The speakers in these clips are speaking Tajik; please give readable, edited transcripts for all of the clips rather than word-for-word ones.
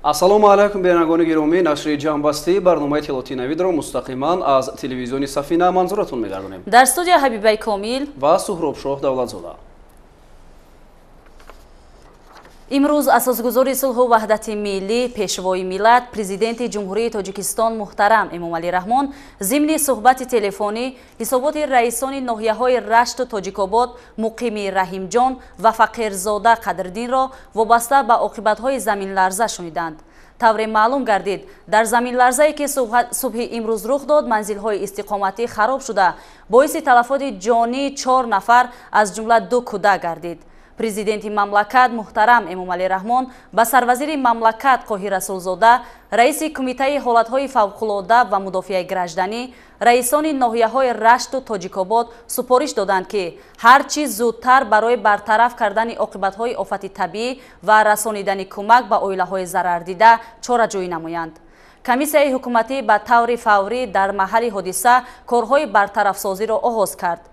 ассалому алайкум бинагони гиромӣ, нашри ҷамъбастии барномаи телоти навидро мустақиман аз телевизиони Сафина манзуратон мегардонем. Дар студия Ҳабибай Комил ва Суҳробшоҳ Давлатзода. имрӯз асосгузори сулҳу ваҳдати миллӣ, пешвои миллат, президенти ҷумҳурии Тоҷикистон муҳтарам Эмомалӣ Раҳмон зимни суҳбати телефонӣ ҳисоботи раисони ноҳияҳои Рашту Тоҷикобод Муқими Раҳимҷон ва Фақирзода Қадрдинро вобаста ба оқибатҳои заминларза шуниданд. тавре маълум гардид, дар заминларзае ки субҳи имрӯз рух дод, манзилҳои истиқоматӣ хароб шуда, боиси талафоти ҷонии 4 нафар аз ҷумла 2 кӯдак гардид. Президенти мамлакат муҳтарам Эмомалӣ Раҳмон ба сарвазири мамлакат Қоҳир Расулзода, раиси кумитаи ҳолатҳои фавқулода ва мудофиаи гражданӣ, раисони ноҳияҳои Рашту Тоҷикобод супориш доданд ки ҳар чӣ зудтар барои бартараф кардани оқибатҳои офати табиӣ ва расонидани кӯмак ба оилаҳои зарардида чораҷӯӣ намоянд. Комиссияи ҳукуматӣ ба таври фаврӣ дар маҳалли ҳодиса корҳои бартарафсозиро оғоз кард.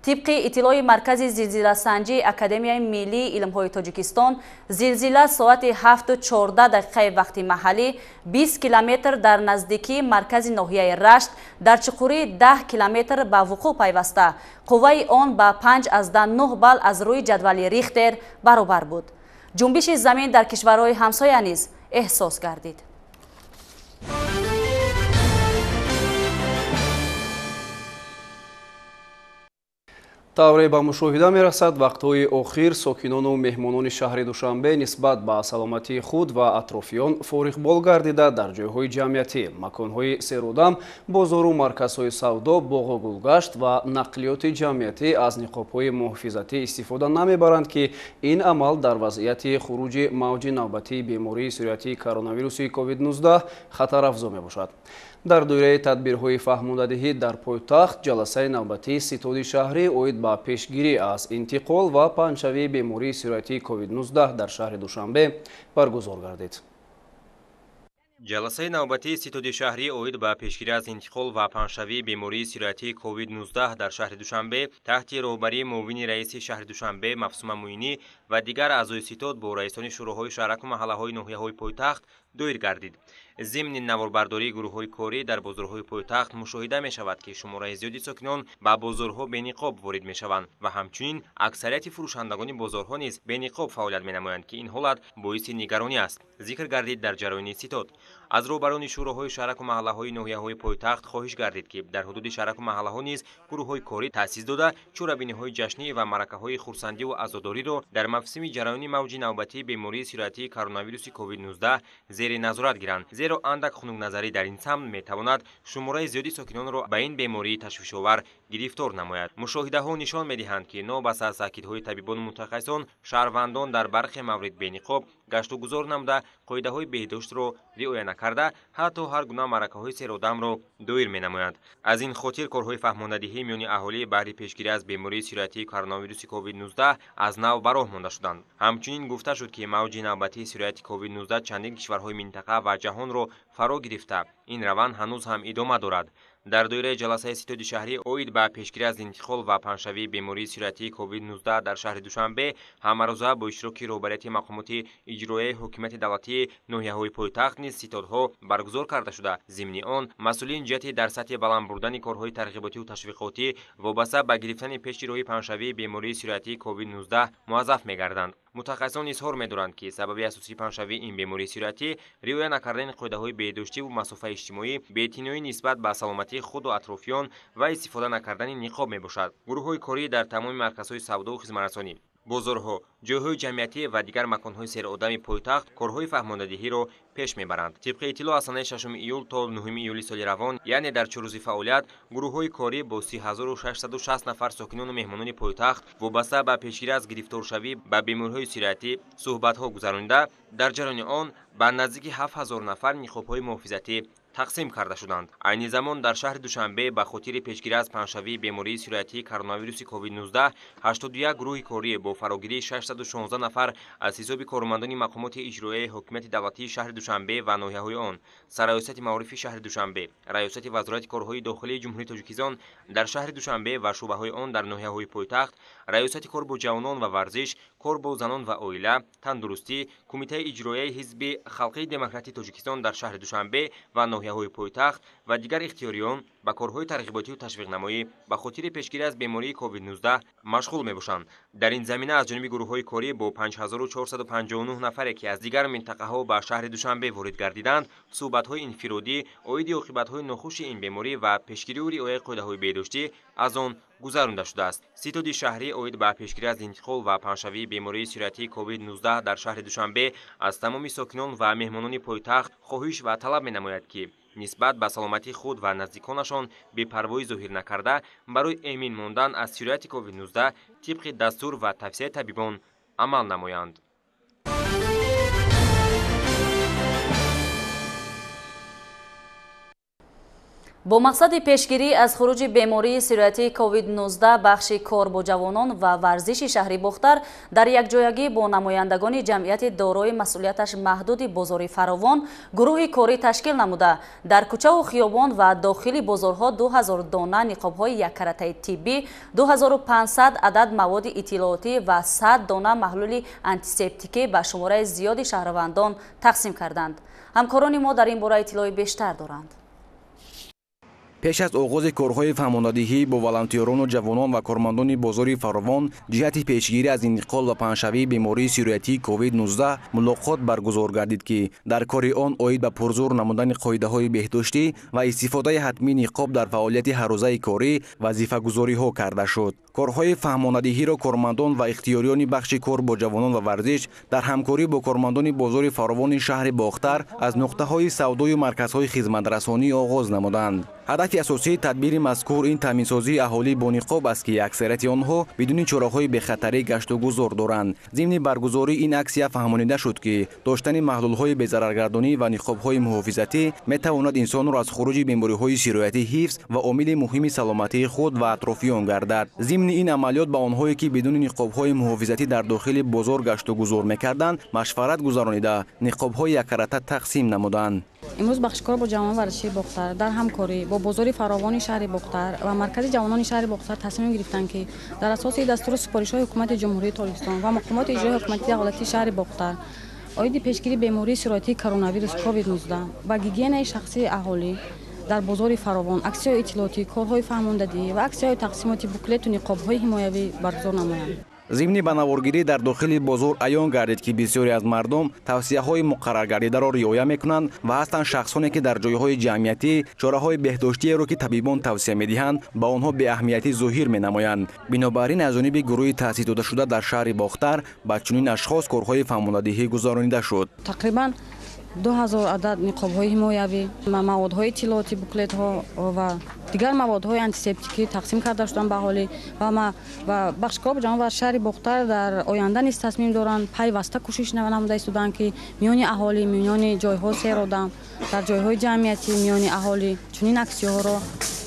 طبق اطلاع مرکز زلزله سنجی اکادمیای ملی علم‌های تاجیکستان، زلزله ساعت 7:14 وقت محلی 20 کیلومتر در نزدیکی مرکز ناحیه رشت در چقوری 10 کیلومتر به وقوع پیوسته. قوه آن با 5.9 بال از روی جدول ریختر برابر بود. جنبش زمین در کشورهای همسایه نیز احساس گردید. тавре ба мушоҳида мерасад вақтҳои охир сокинону меҳмонони шаҳри Душанбе нисбат ба саломатии худ ва атрофиён форихбол гардида дар ҷойҳои ҷамъиятӣ, маконҳои серодам, бозору марказҳои савдо, боғу гулгашт ва нақлиёти ҷамъиятӣ аз ниқобҳои муҳофизатӣ истифода намебаранд ки ин амал дар вазъияти хуруҷи мавҷи навбатии бемории сироятии коронавируси COVID-19 хатарафзо мебошад. дар доираи тадбирҳои фаҳмондадиҳӣ дар пойтахт ҷаласаи навбатии ситоди шаҳрӣ оид ба пешгирӣ аз интиқол ва паҳншавии бемории сироятии COVID-19 дар шаҳри Душанбе баргузор гардид. ҷаласаи навбатии ситоди шаҳрӣ оид ба пешгирӣ аз интиқол ва паҳншавии бемории сироятии COVID-19 дар шаҳри Душанбе таҳти роҳбарии муовини раиси шаҳри Душанбе Мафсума Муинӣ ва дигар аъзои ситод бо раисони шӯроҳои шаҳраку маҳаллаҳои ноҳияҳои пойтахт доир гардид. зимни наворбардории гурӯҳҳои корӣ дар бозорҳои пойтахт мушоҳида мешавад ки шумораи зиёди сокинон ба бозорҳо бениқоб ворид мешаванд ва ҳамчунин аксарияти фурӯшандагони бозорҳо низ бениқоб фаъолият менамоянд ки ин ҳолат боиси нигаронӣ аст, зикр гардид дар ҷароини ситод. аз роҳбарони шӯроҳои шаҳраку маҳаллаҳои ноҳияҳои пойтахт хоҳиш гардид ки дар ҳудуди шаҳраку маҳаллаҳо низ гурӯҳҳои корӣ таъсис дода чорабиниҳои ҷашнӣ ва маъракаҳои хурсандиву азодориро дар мавсими ҷараёни мавҷи навбатии бемории сироятии коронавируси COVID-19 зери назорат гиранд, зеро андак хунукназарӣ дар ин самт метавонад шумораи зиёди сокинонро ба ин бемории ташвишовар гирифтор намояд. мушоҳидаҳо нишон медиҳанд ки нобаст аз таъкидҳои табибону мутахассисон, шаҳрвандон дар бархе маврид бениқоб гашту гузор намуда қоидаҳои беҳдоштро риоя накарда ҳатто ҳар гуна маъракаҳои серодамро доир менамоянд. аз ин хотир корҳои фаҳмондадиҳӣ миёни аҳолӣ баҳри пешгирӣ аз бемории сироятии коронавируси COVID-19 аз нав ба роҳ монда шуданд. ҳамчунин гуфта шуд ки мавҷи навбатии сироятии COVID-19 чандин кишварҳои минтақа ва ҷаҳонро фаро гирифта, ин раванд ҳанӯз ҳам идома дорад. дар доираи ҷаласаи ситоди шаҳрӣ оид ба пешгирӣ аз интиқол ва паҳншавии бемории сироятии COVID-19 дар шаҳри Душанбе ҳамарӯза бо иштироки роҳбарияти мақомоти иҷроияи ҳокимияти давлатии ноҳияҳои пойтахт низ ситодҳо баргузор карда шуда, зимни он масъулин ҷиҳати дар сатҳи баланд бурдани корҳои тарғиботиву ташвиқотӣ вобаста ба гирифтани пеши роҳи паҳншавии бемории сироятии COVID-19 муаззаф мегарданд. мутахассисон изҳор медоранд ки сабаби асосии паҳншавии ин бемории сироятӣ риоя накардани қоидаҳои беҳдоштиву масофаи иҷтимоӣ, беэътиноӣ нисбат ба саломатии худу атрофиён ва истифода накардани ниқоб мебошад. гурӯҳҳои корӣ дар тамоми марказҳои савдову хизматрасонӣ, бозорҳо, ҷойҳои ҷамъиятӣ ва дигар маконҳои серодами пойтахт корҳои фаҳмондадиҳиро пеш мебаранд. тибқи иттилоъ аз санаи 6 июл то 9 июли соли равон, яъне дар 4 рӯзи фаъолият, гурӯҳҳои корӣ бо 30660 нафар сокинону меҳмонони пойтахт вобаста ба пешгирӣ аз гирифторшавӣ ба бемориҳои сироятӣ суҳбатҳо гузаронида, дар ҷарони он ба наздики 7000 нафар ниқобҳои муҳофизатӣ тақсим карда шуданд. айни замон дар шаҳри Душанбе ба хотири пешгирӣ аз паҳншавии бемории сироятии коронавируси COVID-19 81 гурӯҳи корӣ бо фарогирии 616 нафар аз ҳисоби кормандони мақомоти иҷроияи ҳокимияти давлатии шаҳри Душанбе ва ноҳияҳои он, сарраёсати маорифи шаҳри Душанбе, раёсати вазорати корҳои дохилии ҷумҳурии Тоҷикистон дар шаҳри Душанбе ва шӯъбаҳои он дар ноҳияҳои пойтахт, раёсати кор бо ҷавонон ва варзиш, کار با زنان و اویله، تندرستی، کمیته اجرایی حزب خلقی دموکراتیک تاجیکستان در شهر دوشنبه و ناحیه‌های پایتخت و دیگر اختیاریان با کارهای ترغیباتی و تشویق نمایی به خاطر پیشگیری از بیماری کووید 19 مشغول می‌باشند. در این زمینه از جانب گروه‌های کاری با 5459 نفر که از دیگر منطقه‌ها به شهر دوشنبه وارد گردیدند، صحبت‌های انفرادی اوید عاقبت‌های ناخوش این بیماری و پیشگیری و رعایت قاعده‌های بهداشتی از آن گذرانده شده است. ستاد شهری اوید به پیشگیری از انتقال و پنه‌شوی بیماری سیروتی کووید 19 در شهر دوشنبه از تمام ساکنان و مهمانان پایتخت خواهش و طلب می‌نماید که نسبت به سلامتی خود و نزدیکانشان بی‌پروایی ظاهر نکرده برای امین ماندن از سیروتی کووید 19 طبق دستور و توصیه طبیبان عمل نمایند. با مقصد پیشگیری از خروج بیماری سیروتی کووید 19 بخش کار با جوانان و ورزش شهری باختر در یکجایگی با نمایندگان جمعیت دارای مسئولیتش محدود بازار فراوان گروه کاری تشکیل نموده در کوچه و خیابان و داخل بازارها 2000 دانه نقاب‌های یک کرته طبی، 2500 عدد مواد اطلاعاتی و 100 دانه محلول آنتیسپتیکی به شماره زیادی شهروندان تقسیم کردند. همکاران ما در این باره اطلاع بیشتر دارند. پیش از آغاز کارهای فهماندهی با والنتیران و جوانان و کارمندان بازار فراوان جهت پیشگیری از انتقال و پنه‌شوی بیماری سیروتی کووید 19 ملاقات برگزار گردید که در کار آن اوید به پرزور نمودن قاعده‌های بهداشتی و استفاده حتمی نقاب در فعالیت هر روزه کاری وظیفه‌گذاری‌ها کرده شد. کارهای فهماندهی را کارمندان و اختیاریان بخش کار با جوانان و ورزش در همکاری با کارمندان بازار فراوان شهر باختر از نقطه‌های سودای و مرکزهای خدمت‌رسانی آغاز نمودند. هدف اساسی تدبیر مذکور این تامین‌سازی اهالی با نقاب است که اکثریت آنها بدون چراغ‌های بخطری گشت و گذار دارند. ضمن برگزاری این اکسیه فهمانیده شد که داشتن محلول‌های بی‌ضررگردانی و نقاب‌های محافظتی می‌تواند انسان را از خروج بیماری‌های سیروتی حفظ و عامل مهم سلامتی خود و اطرافیان گردد. ضمن این عملیات با آنهایی که بدون نقاب‌های محافظتی در داخل بازار گشت و گذار می‌کردند مشورت گذرانیده نقاب‌های یک کرته تقسیم نمودند. امروز بخشکار با جوانان ورزشی باختر در همکاری با بازار فراوان شهر باختر و مرکز جوانان شهر باختر تصمیم گرفتند که در اساس دستور سپارش‌های حکومت جمهوری تاجیکستان و مقامات اجرایی حکومتی دولتی شهر باختر اوید پیشگیری بیماری سیروتی کرونا ویروس کووید 19 و گیگین شخصی اهالی در بازار فراوان اکسی‌های اطلاعاتی، کارهای فهماندهی و اکسی‌های تقسیمات بوکلت و نقاب‌های حمایوی برگزار نمایند. ضمن به نوارگیری در داخل بازار عیان گردید که بسیاری از مردم توصیه‌های مقرر گردیده را رعایت می‌کنند و هستند شخصانی که در جایهای جمعیتی چاره‌های بهداشتی را که طبیبان توصیه می‌دهند با آنها به اهمیتی ظاهر می‌نمایند. بنابراین از جانب گروه تأسیس داده شده در شهر باختر با چنین اشخاص کارهای فهماندهی گذرانیده شد. تقریباً 2000 عدد نقاب‌های حمایوی، موادهای اطلاعاتی، بوکلت‌ها و دیگر موادهای آنتیسپتیکی تقسیم کرده شدند به اهالی و بخشکار جوانان شهر باختر در آینده نیز تصمیم دارند پیوسته کوشش نموده ایستادند که میان اهالی، میان جای‌ها سیر آدم در جای‌های جمعیتی میان اهالی چنین اکسی‌ها را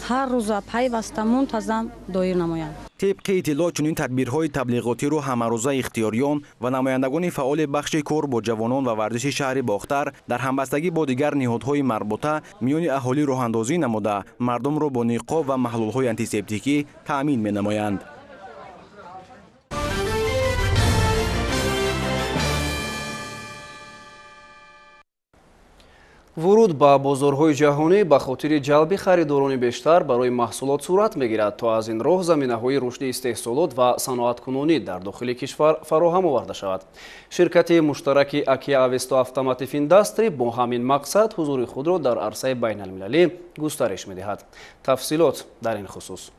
هر روز پیوسته منتظم دایر نمایند. طبق اطلاع چنین تدبیرهای تبلیغاتی رو همروزه اختیاریان و نمایندگان فعال بخش کار با جوانان و ورزش شهر باختر در همبستگی با دیگر نهادهای مربوطه میان اهالی راه‌اندازی نموده مردم را با نقاب و محلول‌های آنتیسپتیکی تأمین می‌نمایند. وуруд ба бозорҳои ҷаҳонӣ ба хотири ҷалби харидорони бештар барои маҳсулот сурат мегирад. То аз ин роҳ заминаҳои рушди истеҳсолот ва саноаткунонӣ дар дохили кишвар фароҳам оварда шавад. ширкати муштараки Akia Avesto Automotive Industry бо ҳамин мақсад ҳузури худро дар арсаи байналмилалӣ густариш медиҳад. тафсилот дар ин хусус.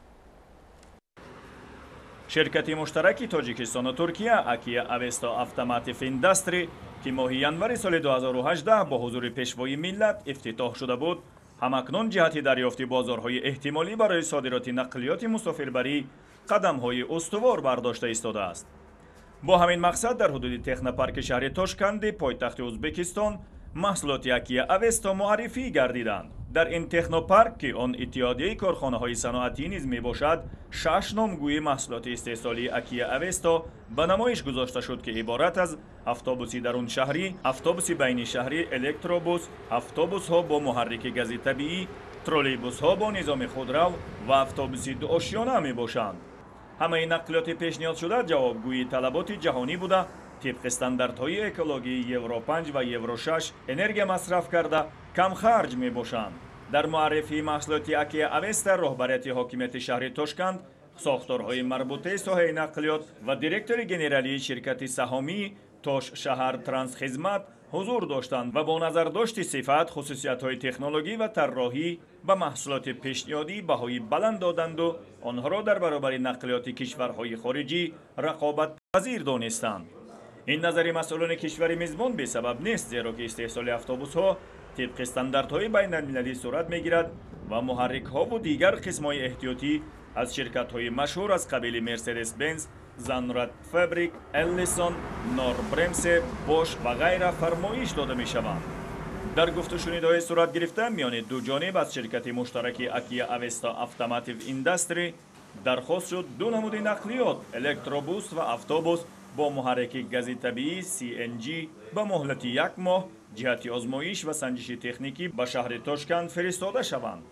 ширкати муштараки Тоҷикистону Туркия Akia Avesto Automotive Industry ки моҳи январи соли 2018 бо ҳузури пешвои миллат ифтитоҳ шуда буд, ҳамакнун ҷиҳати дарёфти бозорҳои эҳтимолӣ барои содироти нақлиёти мусофирбарӣ қадамҳои устувор бардошта истодааст. бо ҳамин мақсад дар ҳудуди технопарки шаҳри Тошканди пойтахти Ӯзбекистон маҳсулоти Akia Avesto муаррифӣ гардиданд. дар ин технопарк ки он иттиҳодияи корхонаҳои саноатӣ низ мебошад, 6 номгӯи маҳсулоти истеҳсолии Akia Avesto ба намоиш гузошта шуд ки иборат аз автобуси даруншаҳрӣ, автобуси байнишаҳрӣ, электробус, автобусҳо бо муҳаррики гази табиӣ, троллейбусҳо бо низоми худрав ва автобуси дуошёна мебошанд. ҳамаи нақлиёти пешниҳодшуда ҷавобгӯии талаботи ҷаҳонӣ буда, тибқи стандартҳои экологии евро 5 ва евро 6 энергия масраф карда камхарҷ мебошанд. дар муаррифии маҳсулоти Акия Авеста роҳбарияти ҳокимияти шаҳри Тошканд, сохторҳои марбутаи соҳаи нақлиёт ва директори генералии ширкати саҳомии Тош шаҳар трансхизмат ҳузур доштанд ва бо назардошти сифат, хусусиятҳои технологӣ ва тарроҳӣ ба маҳсулоти пешниҳодӣ баҳои баланд доданду онҳоро дар баробари нақлиёти кишварҳои хориҷӣ рақобатпазир донистанд. ин назари масъулони кишвари мизбон бесабаб нест, зеро ки истеҳсоли автобусҳо тибқи стандартҳои байналмилалӣ сурат мегирад ва муҳаррикҳову дигар қисмҳои эҳтиётӣ аз ширкатҳои машҳур аз қабили Mercedes-Benz, Zanrat Fabrik, Ellison, Norbремсе, Bosch ва ғайра фармоиш дода мешаванд. дар гуфтушунидҳои сурат гирифта миёни ду ҷониб аз ширкати муштараки Акия Авеста Automotive Industry дархост шуд ду намуди нақлиёт электробус ва автобус бо муҳаррики гази табиӣ CNG ба муҳлати 1 моҳ ҷиҳати озмоиш ва санҷиши техникӣ ба шаҳри Тошканд фиристода шаванд.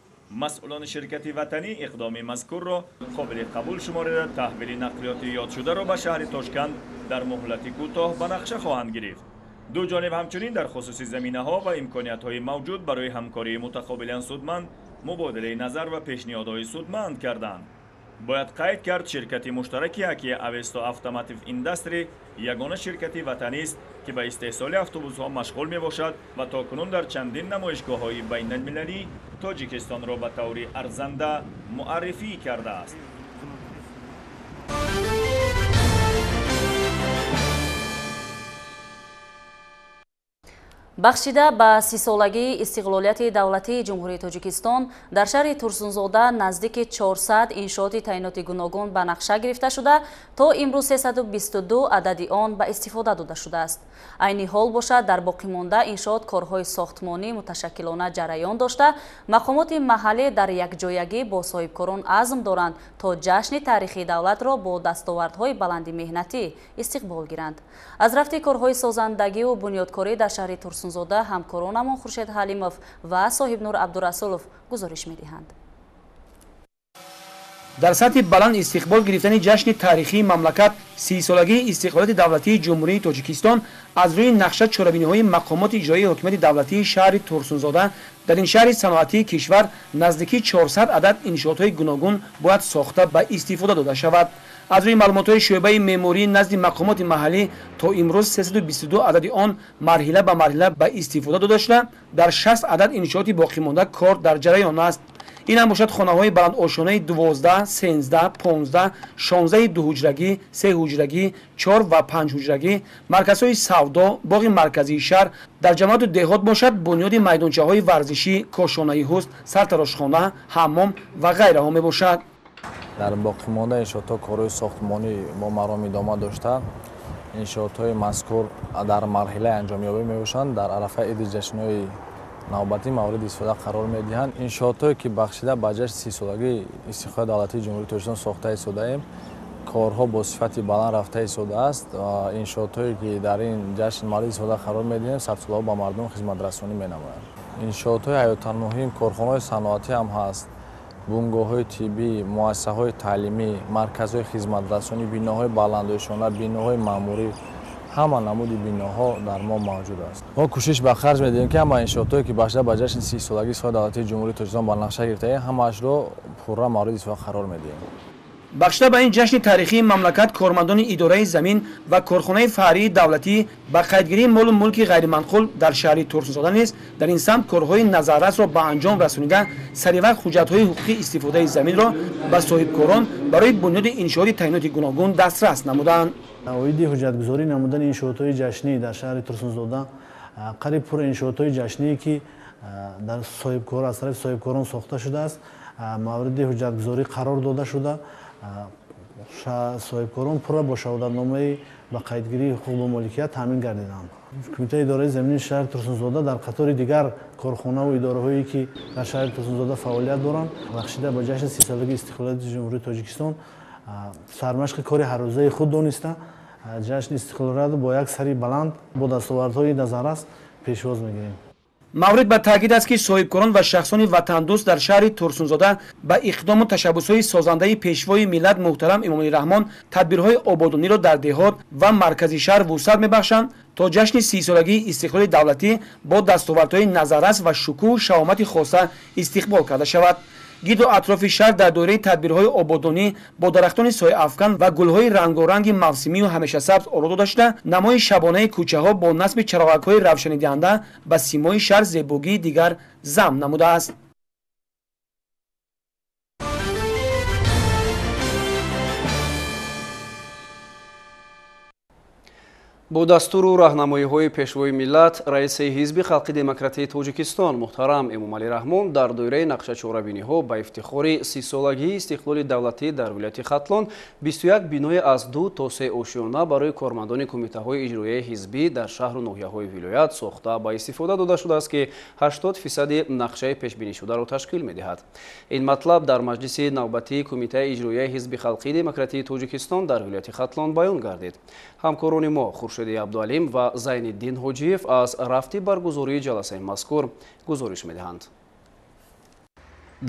масъулони ширкати ватанӣ иқдоми мазкурро қобили қабул шуморида таҳвили нақлиёти ёдшударо ба шаҳри Тошканд дар муҳлати кӯтоҳ ба нақша хоҳанд гирифт. ду ҷониб ҳамчунин дар хусуси заминаҳо ва имкониятҳои мавҷуд барои ҳамкории мутақобилан судманд мубодилаи назар ва пешниҳодҳои судманд карданд. бояд қайд кард, ширкати муштараки Акия Авеста Automotive Industry ягона ширкати ватанист ки ба истеҳсоли автобусҳо машғул мебошад ва токунун дар чандин намоишгоҳҳои байналмилалӣ Тоҷикистонро ба таври арзанда муаррифӣ кардааст. бахшида ба 30-солагии истиқлолияти давлатии ҷумҳурии Тоҷикистон дар шаҳри Турсунзода наздики 400 иншооти таъйиноти гуногун ба нақша гирифта шуда, то имрӯз 322 адади он ба истифода дода шудааст. айни ҳол бошад, дар боқимонда иншоот корҳои сохтмонӣ муташаккилона ҷараён дошта, мақомоти маҳаллӣ дар якҷоягӣ бо соҳибкорон азм доранд, то ҷашни таърихии давлатро бо дастовардҳои баланди меҳнатӣ истиқбол гиранд. аз рафти корҳои созандагиву бунёдкорӣ дар шаҳри Турсунзода ҳамкоронамон Хуршед Ҳалимов ва Соҳибнур Абдурасулов гузориш медиҳанд. дар сатҳи баланд истиқбол гирифтани ҷашни таърихии мамлакат 30-солагии истиқлолияти давлатии ҷумҳурии Тоҷикистон аз рӯи нақша чорабиниҳои мақомоти иҷроии ҳокимияти давлатии шаҳри Турсунзода дар ин шаҳри саноатии кишвар наздики 400 адад иншоотҳои гуногун бояд сохта ба истифода дода шавад. аз рӯи маълумотҳои шӯъбаи меъморӣ назди мақомоти маҳаллӣ то имрӯз 322 адади он марҳила ба марҳила ба истифода дода шуда, дар 60 адад иншооти боқимонда кор дар ҷараён аст. ин ҳам бошад хонаҳои баландошонаи 12, 13, 15, 16 дуҳуҷрагӣ, 3 ҳуҷрагӣ, 4 ва 5 ҳуҷрагӣ, марказҳои савдо, боғи марказии шаҳр, дар ҷамоату деҳот бошад бунёди майдончаҳои варзишӣ, кошонаи ҳусн, сартарошхона, ҳаммом ва ғайраҳо мебошад. дар боқимонда иншоотҳо корҳои сохтмонӣ бо маром идома дошта, иншоотҳои мазкур дар марҳилаи анҷомёбӣ мебошанд. дар арафаи иди ҷашнҳои навбатӣ мавриди истифода қарор медиҳанд. иншоотҳое ки бахшида ба ҷашни 30-солагии истиқлолияти давлатии ҷумҳурии Тоҷикистон сохта истодаем, корҳо бо сифати баланд рафта истодааст. иншоотҳое ки дар ин ҷашн мавриди истифода қарор медиҳем, сабсидиҳо ба мардум хизматрасонӣ менамоянд. иншоотҳои ҳаётан муҳим корхонаҳои саноатӣ ҳам ҳаст, бунгоҳҳои тиббӣ, муассисаҳои таълимӣ, марказҳои хизматрасонӣ, биноҳои баландошона, биноҳои маъмурӣ, ҳама намуди биноҳо дар мо мавҷуд аст. мо кӯшиш ба харҷ медиҳем ки ҳама иншоотҳое ки бахшида ба ҷашни 30-солагии истиқлолияти давлатии ҷумҳурии Тоҷикистон ба нақша гирифтаем, ҳамаашро пурра мавриди истифода қарор медиҳем. бахшида ба ин ҷашни таърихии мамлакат кормандони идораи замин ва корхонаи фаҳрии давлатӣ ба қайдгирии молу мулки ғайриманқул дар шаҳри Турсунзода низ дар ин самт корҳои назаррасро ба анҷом расонида саривақт ҳуҷҷатҳои ҳуқуқии истифодаи заминро ба соҳибкорон барои бунёди иншооти таъйиноти гуногун дастрас намуданд. اوایدی حجتگذاری نمودن انشاءات‌های جشنی در شهر ترسونزاده قریب پر انشاءات‌های جشنی که در صاحبکار از طرف صاحبکاران ساخته شده است مورد حجتگذاری قرار داده شده. صاحبکاران پر با شهادتنامه به قیدگیری حقوق و مالکیت تامین گردیدند. کمیته اداره زمینی شهر ترسونزاده در قطار دیگر کارخانه و اداره‌هایی که در شهر ترسونزاده فعالیت دارند بخشیده به جشن 30 سالگی استقلال جمهوری تاجیکستان سرمشق کار هر روزه خود دانسته جشن استقلال را با یک سری بلند با دستاوردهای نظررس پیشواز میگیریم. маврид ба таъкид аст ки соҳибкорон ва шахсони ватандӯст дар шаҳри турсунзода ба иқдому tashabbusҳои созандаи пешвои миллат муҳтарам Эмомалӣ Раҳмон тадбирҳои ободониро дар деҳот ва маркази шаҳр вусъат мебахшанд то ҷашни 30-солагии истиқлоли давлатӣ бо дастовардҳои назаррас ва шукӯҳу шаомати хоса истиқбол карда шавад. гиду атрофи шаҳр дар доираи тадбирҳои ободонӣ бо дарахтони сояафкан ва гулҳои рангоранги мавсимию ҳамешасабз орода дода шуда, намои шабонаи кӯчаҳо бо насби чароғакҳои равшанидиҳанда ба симои шаҳр зебогии дигар замн намудааст. бо дастуру раҳнамоиҳои пешвои миллат раиси ҳизби халқи демократии тоҷикистон муҳтарам Эмомалӣ Раҳмон дар доираи нақшачорабиниҳо ба ифтихори 30-солагии истиқлоли давлатӣ дар вилояти Хатлон 21 биное аз 2 то 3 ошиёна барои кормандони кумитаҳои иҷроияи ҳизбӣ дар шаҳру ноҳияҳои вилоят сохта ба истифода дода шудааст ки 80% нақшаи пешбинишударо ташкил медиҳад. ин матлаб дар маҷлиси навбатии кумитаи иҷроияи ҳизби халқи демократии тоҷикистон дар вилояти Хатлон баён гардид. ҳамкорони мо Хуршеди Абдуалим ва Зайниддин Ҳоҷиев аз рафти баргузории ҷаласаи мазкур гузориш медиҳанд.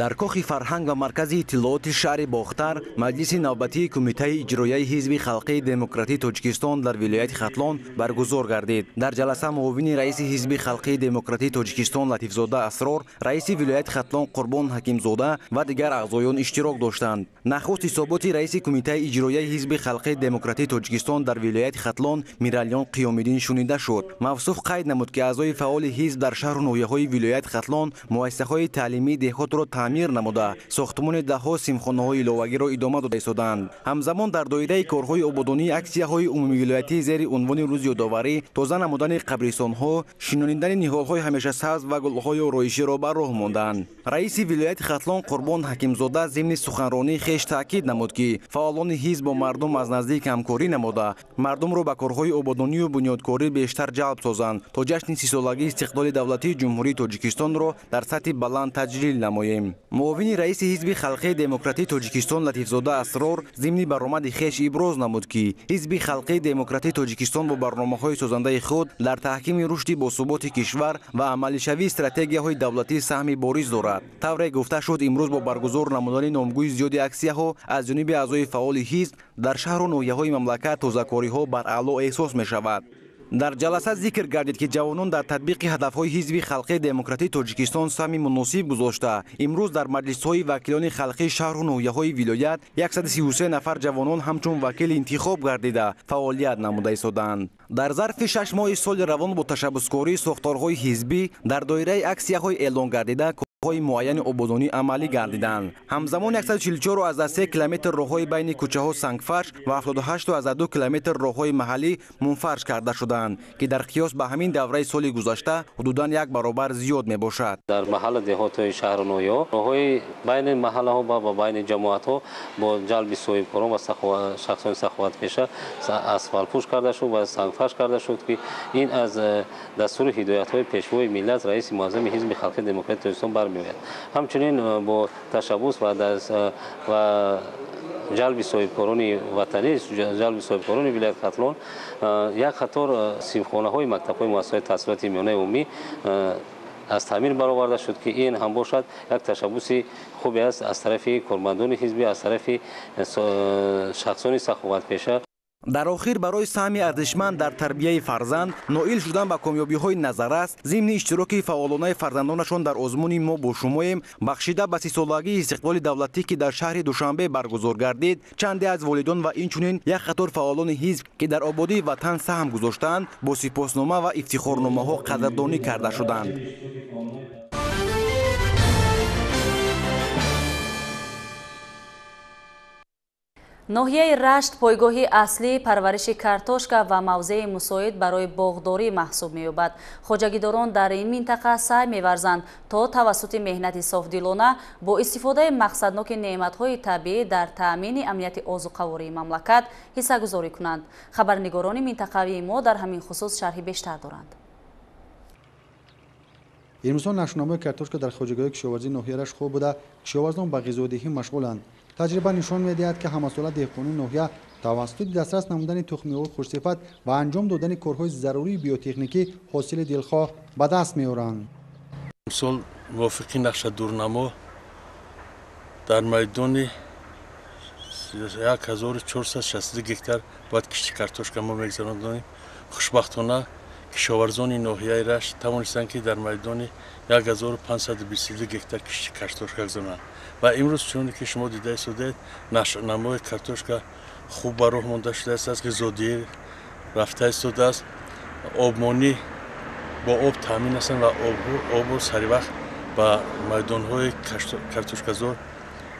дар кохи фарҳанг ва маркази иттилооти шаҳри бохтар маҷлиси навбатии кумитаи иҷроияи ҳизби халқии демократии тоҷикистон дар вилояти Хатлон баргузор гардид. дар ҷаласа муовини раиси ҳизби халқии демократии тоҷикистон Латифзода Асрор, раиси вилояти Хатлон Қурбон Ҳакимзода ва дигар аъзоён иштирок доштанд. нахуст ҳисоботи раиси кумитаи иҷроияи ҳизби халқии демократии тоҷикистон дар вилояти Хатлон Миралён Қиёмиддин шунида шуд. мавсуф қайд намуд ки аъзои фаъоли ҳизб дар шаҳру ноҳияҳои вилояти Хатлон муассисаҳои таълимии деҳотро таъмир намуда, сохтмони даҳҳо симхонаҳои иловагиро идома дода истоданд. ҳамзамон дар доираи корҳои ободонии аксияҳои умумивилоятӣ зери унвони рӯзи ёдоварӣ тоза намудани қабристонҳо, шинонидани ниҳолҳои ҳамешасабз ва гулҳои ороиширо бар роҳ монданд. раиси вилояти Хатлон Қурбон Ҳакимзода зимни суханронии хеш таъкид намуд ки фаъолони ҳизб бо мардум аз наздик ҳамкорӣ намуда, мардумро ба корҳои ободонию бунёдкорӣ бештар ҷалб созанд то ҷашни 30-солагии истиқлоли давлатии ҷумҳурии Тоҷикистонро дар сатҳи баланд таҷлил намоем. муовини раиси ҳизби халқии демократии тоҷикистон Латифзода Асрор зимни баромади хеш иброз намуд ки ҳизби халқии демократии тоҷикистон бо барномаҳои созандаи худ дар таҳкими рушди босуботи кишвар ва амалишавии стратегияҳои давлатӣ саҳми бориз дорад. тавре гуфта шуд, имрӯз бо баргузор намудани номгӯи зиёди аксияҳо аз ҷониби аъзои фаъоли ҳизб дар шаҳру ноҳияҳои мамлакат тозакориҳо бар аъло эҳсос мешавад. дар ҷаласа зикр гардид ки ҷавонон дар татбиқи ҳадафҳои ҳизби халқии демократии тоҷикистон саҳми муносиб гузошта, имрӯз дар маҷлисҳои вакилони халқии шаҳру ноҳияҳои вилоят 133 нафар ҷавонон ҳамчун вакил интихоб гардида фаъолият намуда истоданд. дар зарфи 6 моҳи соли равон бо ташаббускории сохторҳои ҳизбӣ дар доираи аксияҳои эълон гардида ҳои муайяни ободонӣ амалӣ гардиданд. ҳамзамон 144,3 километр роҳҳои байни кӯчаҳо сангфарш ва 78,2 километр роҳҳои маҳаллӣ мунфарш карда шуданд ки дар қиёс ба ҳамин давраи соли гузашта ҳудудан 1 баробар зиёд мебошад. дар маҳалла деҳотҳои шаҳру ноҳияҳо роҳҳои байни маҳаллаҳо ва байни ҷамоатҳо бо ҷалби соҳибкорон ва шахсони саховатпеша асфалтпӯш карда шуд ва сангфарш карда шуд ки ин аз дастури ҳидоятҳои пешвои миллат раиси муаззами ҳизби халқии демократии тоҷикистон бармеояд. ҳамчунин бо ташаббус ва ҷалби соҳибкорони ватанӣ, ҷалби соҳибкорони вилояти Хатлон як қатор симхонаҳои мактабҳои муассисаҳои таҳсилоти миёнаи умумӣ аз таъмир бароварда шуд ки ин ҳам бошад як ташаббуси хубе аст аз тарафи кормандони ҳизбӣ, аз тарафи шахсони саховатпеша. дар охир барои саҳми арзишманд дар тарбияи фарзанд ноил шудан ба комёбиҳои назаррас зимни иштироки фаъолонаи фарзандонашон дар озмуни мо бо шумоем бахшида ба 30-солагии истиқлоли давлатӣ ки дар шаҳри Душанбе баргузор гардид, чанде аз волидон ва инчунин як қатор фаъолони ҳизб ки дар ободии ватан саҳм гузоштанд бо сипоснома ва ифтихорномаҳо қадрдонӣ карда шуданд. ноҳияи Рашт пойгоҳи аслии парвариши картошка ва мавзеи мусоид барои боғдорӣ маҳсуб меёбад. хоҷагидорон дар ин минтақа сай меварзанд то тавассути меҳнати софдилона бо истифодаи мақсадноки неъматҳои табиӣ дар таъмини амнияти озуқавории мамлакат ҳиссагузорӣ кунанд. хабарнигорони минтақавии мо дар ҳамин хусус шарҳи бештар доранд. имрӯзҳо нашномаи картошка дар хоҷагоҳи кишоварзии ноҳия Рашт хуб буда кишоварзон ба ғизоидеҳӣ машғуланд. таҷриба нишон медиҳад ки ҳамасола деҳқонони ноҳия тавассути дастрас намудани тухмиҳои хушсифат ва анҷом додани корҳои зарурии биотехникӣ ҳосили дилхоҳ ба даст меоранд. امسال موافقی نقش دورنما در میدان 1460 گکتار باید کشتی کارتوشکا ما میگذراندیم. خوشبختانه کشاورزان ناحیه رشت توانستند که در میدان 1522 گکتار کشتی کارتوشکا گذارند و امروز چون که شما دیده سودید نمای کارتوشکا خوب به راه مانده شده است که زودی رفته است. آبمانی با آب تامین هستند و آب سری وقت به میدان‌های کارتوشکازور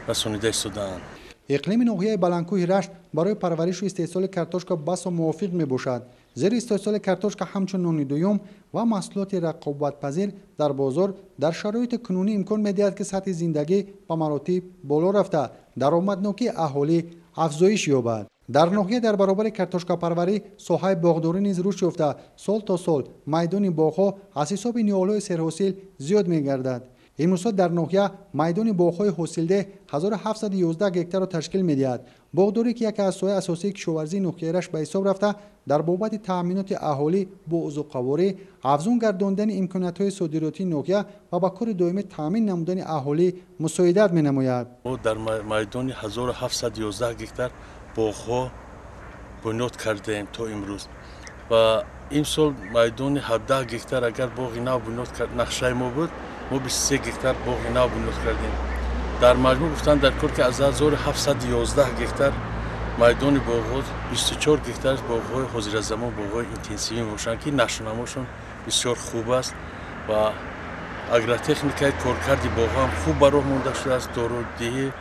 رسانیده شده‌اند. اقلیم ناحیه بلندکوه رشت برای پرورش و استحصال کارتوشکا بسا موافق میباشد. زیرا استحصال کارتوشکا همچون نان دوم و محصولات رقابت‌پذیر در بازار در شرایط کنونی امکان می‌دهد که سطح زندگی به مراتب بالا رفته درآمدناکی اهالی افزایش یابد. در ناحیه در برابر کارتوشکا پروری ساحه باغداری نیز رشد یافته سال تا سال میدان باغ‌ها از حساب نیال‌های سرحاصل زیاد می‌گردد. امروز در ناحیه میدان باغ‌های حاصلده 1711 گکتار را تشکیل می‌دهد. باغداری که یکی از سایه اساسی کشاورزی ناحیه رشت به حساب رفته در بابت تأمینات اهالی با عضوقواری، افزون گرداندن امکانات‌های صادراتی ناحیه و با کار دائمی تأمین نمودن اهالی مساعدت می‌نماید. در میدان 1711 گکتار باغ‌ها بنیاد کردیم تا امروز و این سال میدان 17 گکتار اگر باغ نو بنیاد کرد نقشه ما بود ما 23 گکتار باغ نو بنیاد کردیم. در مجموع گفتن در کل که از 1711 گکتار میدان باغ‌ها 24 گکتار باغ‌های حاضر زمان باغ‌های اینتنسیوی باشند که نشونماشون بسیار خوب است و اگرتکنیکای کارکردی باغ‌ها هم خوب به راه مانده شده است. دارودهی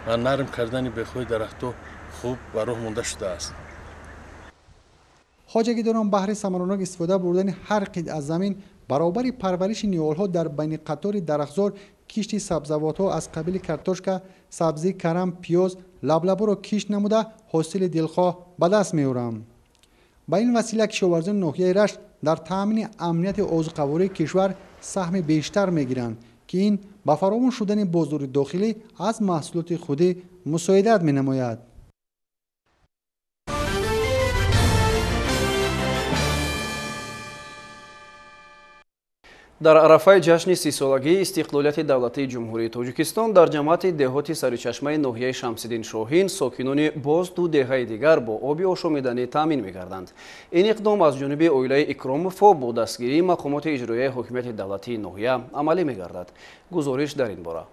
و نرم کردن بخوی درخت‌ها خوب به راه مانده شده است. حاجگیداران بهره ثمراناک استفاده بردن هر قطعه از زمین برابر پرورش نیال‌ها در بین قطار درختزار کشت سبزیجات‌ها از قبیل کارتوشکا، سبزی، کرم، پیاز، لبلبو را کشت نموده حاصل دلخواه به دست می‌آورم. با این وسیله کشاورزان ناحیه رشت در تامین امنیت عضوقواری کشور سهم بیشتر می‌گیرند که این با فراوان شدن بازار داخلی از محصولات خودی مساعدت می‌نماید. дар арафаи ҷашни 30-солагии истиқлолияти давлатии ҷумҳурии тоҷикистон дар ҷамоати деҳоти саричашмаи ноҳияи Шамсиддин Шоҳин сокинони боз ду деҳаи дигар бо оби ошомиданӣ таъмин мегарданд. Ин иқдом аз ҷониби оилаи Икромовҳо бо дастгирии мақомоти иҷроияи ҳокимияти давлатии ноҳия амалӣ мегардад. гузориш дар ин бора.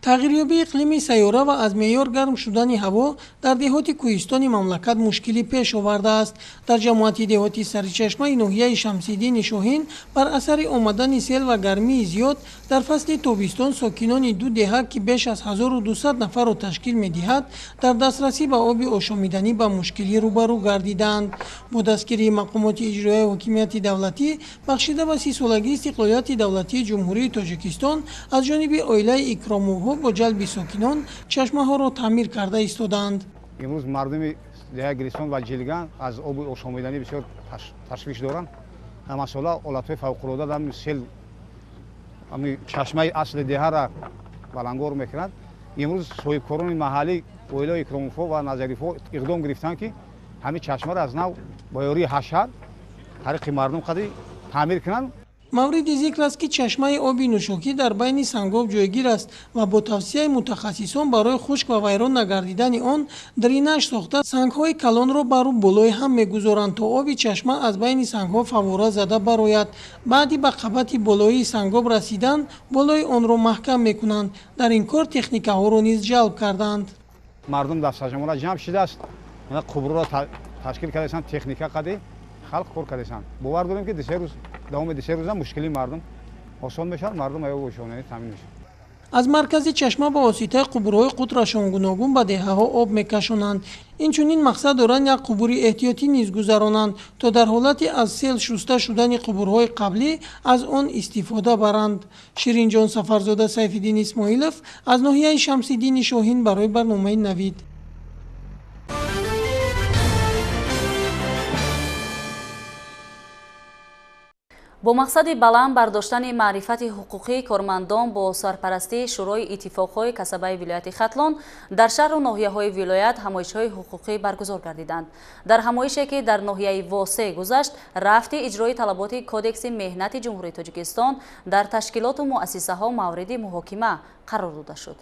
тағйирёбии иқлими сайёра ва аз меъёр гарм шудани ҳаво дар деҳоти кӯҳистони мамлакат мушкилӣ пеш овардааст. дар ҷамоати деҳоти саричашмаи ноҳияи Шамсиддини Шоҳин бар асари омадани сел ва гармии зиёд дар фасли тобистон сокинони ду деҳа ки беш аз 1200 нафарро ташкил медиҳад дар дастрасӣ ба оби ошомиданӣ ба мушкилӣ рӯбарӯ гардиданд. бо дастгирии мақомоти иҷроияи ҳокимияти давлатӣ бахшида ба 30-солагии истиқлолияти давлатии ҷумҳурии Тоҷикистон аз ҷониби оилаи Икромовҳо бо ҷалби сокинон чашмаҳоро таъмир карда истоданд. имрӯз мардуми деҳаи Гилистон ва Ҷилган аз оби ошомиданӣ бисёр ташвиш доранд. масола ҳолатҳои фавқулода дар сел чашмаи асли деҳаро балангор мекунад. имрӯз соҳибкорони маҳаллӣ оилаи Икромовҳо ва Назарифҳо иқдом гирифтанд ки ҳамин чашмаро аз нав бо ёрии ҳашар тариқи мардум қади таъмир кунанд. мавриди зикр аст ки чашмаи оби нӯшокӣ дар байни сангҳо ҷойгир аст ва бо тавсияи мутахассисон барои хушк ва вайрон нагардидани он дренаж сохта сангҳои калонро бару болои ҳам мегузоранд то оби чашма аз байни сангҳо фавора зада барояд. баъди ба қабати болоии сангоб расидан болои онро маҳкам мекунанд. дар ин кор техникаҳоро низ ҷалб карданд. мардум дасташамона ҷамъ шудааст қубурро ташкил кардасанд техника қади халқ кор кардасанд. бовар дорем ки давоми дисе рӯза мушкили мардум осон мешавад. мардум аё ошомиданӣ таъмин мешавад. аз маркази чашма ба воситаи қубурҳои қутрашон гуногун ба деҳаҳо об мекашонанд. инчунин мақсад доранд як қубури эҳтиётӣ низ гузаронанд то дар ҳолати аз сел шуста шудани қубурҳои қаблӣ аз он истифода баранд. ширинҷон Сафарзода, Сайфиддин Исмоилов аз ноҳияи Шамсиддини Шоҳин барои барномаи Навид. با مقصد بلند برداشتن معرفت حقوقی کارمندان با سرپرستی شورای اتفاقهای کسبه ولایت ختلان در شهر و ناحیه‌های ولایت همایش‌های حقوقی برگزار گردیدند. در همایشی که در ناحیه واسه گذشت، رفت اجرای طلبات کودکس مهنت جمهوری تاجیکستان در تشکیلات و مؤسسه‌ها مورد محاکمه قرار داده شد.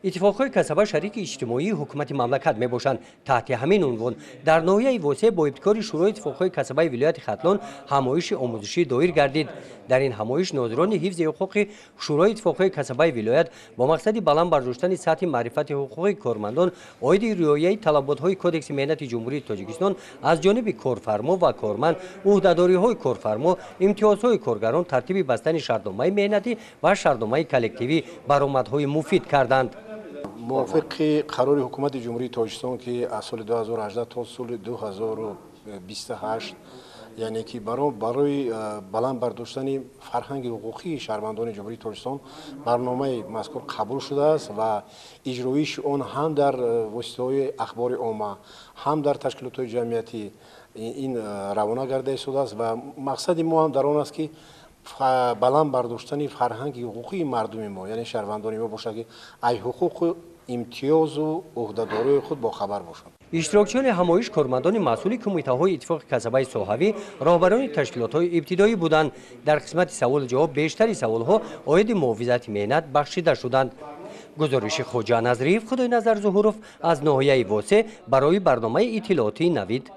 اتفاقهای کسبه شریک اجتماعی حکومت مملکت می باشند. تحت همین عنوان در ناحیه واسع با ابتکار شورای اتفاقهای کسبه ولایت ختلان همایش آموزشی دایر گردید. در این همایش ناظران حفظ حقوق شورای اتفاقهای کسبه ولایت با مقصد بلند برداشتن سطح معرفت حقوق کارمندان عاید رعایت طلبات‌های کدکس مهنت جمهوری تاجیکستان از جانب کارفرما و کارمند، عهده‌داری‌های کارفرما، امتیازهای کارگران، ترتیب بستن شرطنامه مهنتی و شرطنامه کلکتیوی برآمدهای مفید کردند. موافق قرار حکومت جمهوری تاجیکستان که از سال 2018 تا سال 2028 یعنی که برای بلند برداشتن فرهنگ حقوقی شهروندان جمهوری تاجیکستان برنامه مذکور قبول شده است و اجرایش آن هم در واسطه‌های اخبار عامه هم در تشکیلات جمعیتی این روانه گردیده شده است و مقصد ما هم در آن است که بلند برداشتن فرهنگ حقوقی مردم ما یعنی شهروندان ما باشد که ای حقوق امتیاز و عهده‌داری خود با خبر باشند. اشتراکچیان همایش کارمندان مسئول کمیته‌های اتفاق کسبه صحوی راهبران تشکیلات‌های ابتدایی بودند. در قسمت سوال جواب بیشتری سوال‌ها عاید محافظت مهنت بخشیده شدند. گزارش خوجا نظریف خدای نظر ظهوروف از ناحیه واسع برای برنامه اطلاعاتی نوید.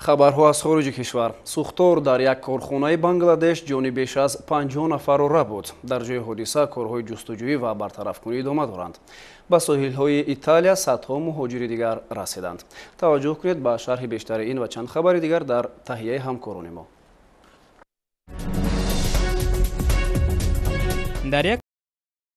хабарҳо аз хориҷи кишвар. сӯхтор дар як корхонаи Бангладеш ҷони беш аз 50 нафарро рабуд. дар ҷои ҳодиса корҳои ҷустуҷӯӣ ва бартарафкунӣ идома доранд. ба соҳилҳои Италия садҳо муҳоҷири дигар расиданд. таваҷҷӯҳ кунед ба шарҳи бештари ин ва чанд хабари дигар дар таҳияи ҳамкорони мо. дар як